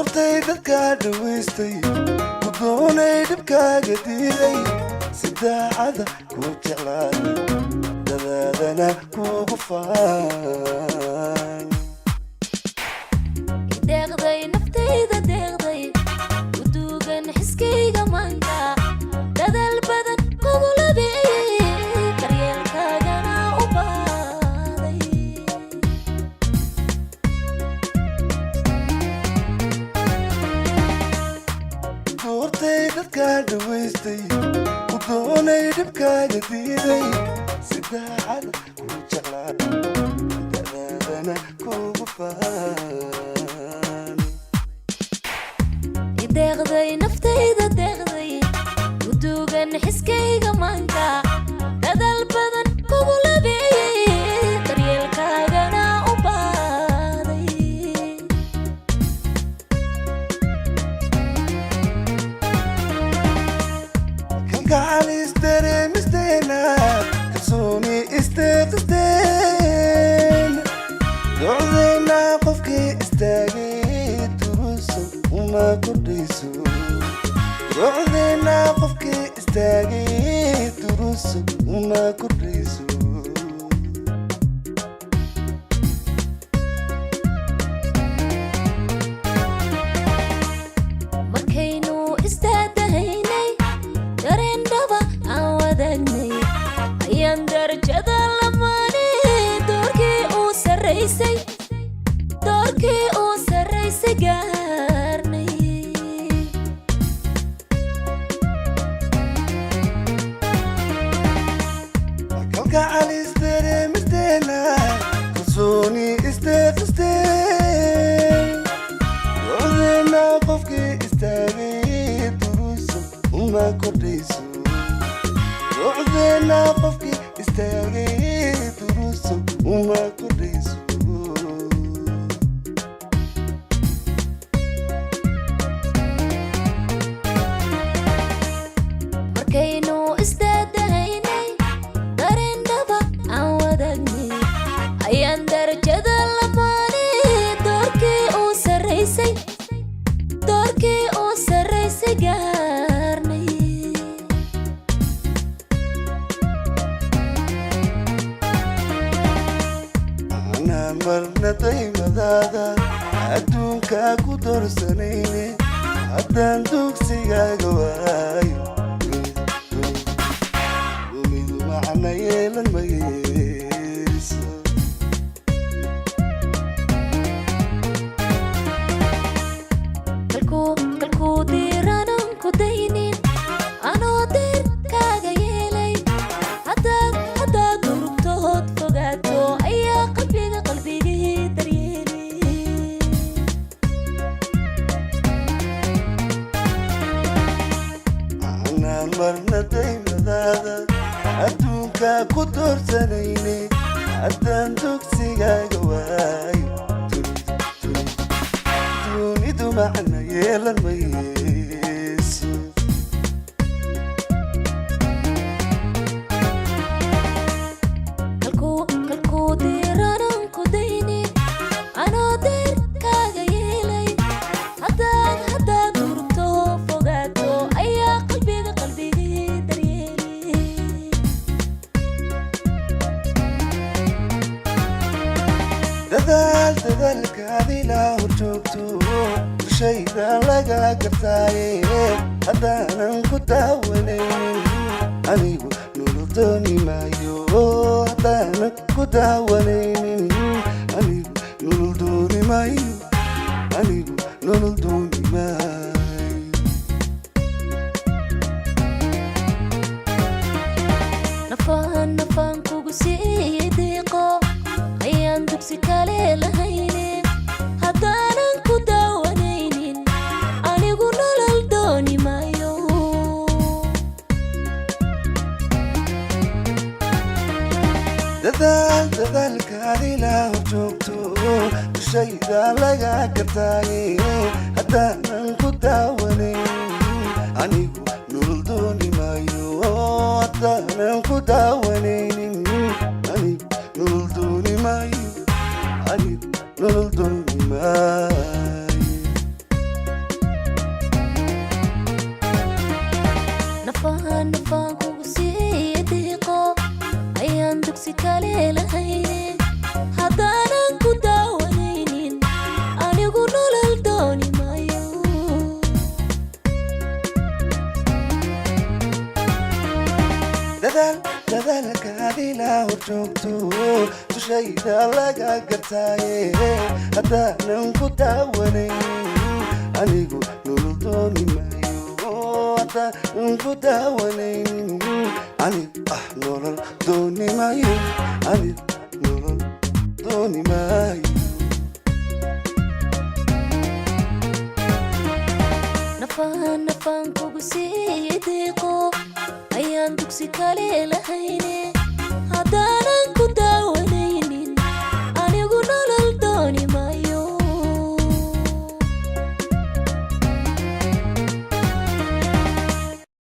doortay dadka dhawaystay ku doonay dhibkaaga diiday sidaacada ku jeclaaday dadaadana kugu faan deeqday naftayda deeqday uduugan xiskayga maanta dadal badan kugu labeeyay daryeelkaagana u baaday doortay dadka dhawaystay ku doonay dhibkaaga diiday sidaacada ku jeclaaday dadaadana kugu faan deeqday naftayda deeqday uduugan xiskayga maanta dadal badan kugu labeeyay daryeelkaagana u baaday kalgacalis dareemisteena kalsooni isteeqisteen docdayna qofkii istaagay duruuso uma kordhayso docdayna qofkii istaagay duruuso uma kordhayso markaynu isdaadahaynay dareen dhaba aan wadaagnay ayaan darajada lamaanay doorkii uu sarraysay gaarnay kalgacalis dareemisteena kalsooni isteeqisteen docdayna qofkii istaagay duruuso uma kordhayso docdayna qofkii istaagay duruuso uma kordhayso markaynu isdaadahaynay dareen dhaba aan wadaagnay ayaan darajada lamaanay doorkii uu sarraysay gaarnay anaan marna daymadaada adduunka ku doorsanayne haddaan dugsigaaga waayo dumidu macna yeelan mayeyso kalkuu diiranan ku daynin anoo deerkaaga yeelay haddaad durugtood fogaato ayaa qalbigii daryeelay anaan marna daymadaada adduunka ku doorsanayne haddaan dugsigaaga waayo dunidu macna yeelan mayeyso kalkuu diiranan ku daynin anoo deerkaaga yeelay haddaad durugto fogaato ayaa qalbigii daryeelay dadaalkaad ilaa hor joogto dushayda laga gartaaye haddaanan ku daawanaynin anigu nolol dooni maayo haddaanan ku daawanaynin anigu nolol dooni maayo anigu nolol dooni maayo nafaan kugu siiyey deeqo ayaan dugsi kale lahayne haddaanan ku daawanaynin anigu nolol dooni maayo dadaalkaad ilaa hor joogto dushayda laga gartaaye haddaanan ku daawanaynin anigu nolol dooni maayo haddaanan ku daawanaynin anigu nolol dooni maayo anigu nolol dooni maayo dugsi kale lahaynin haddaanan ku daawanaynin anigu nolol dooni maayo dadaalkaadi la horjoogto dushayda laga gartaaye haddaanan ku daawanaynin anigu nolol dooni maayo haddaanan ku daawanaynin anigu nolol dooni maayo anigu nolol dooni maayo nafaan kugu sii diiqo ayaan dugsi kale lahaynin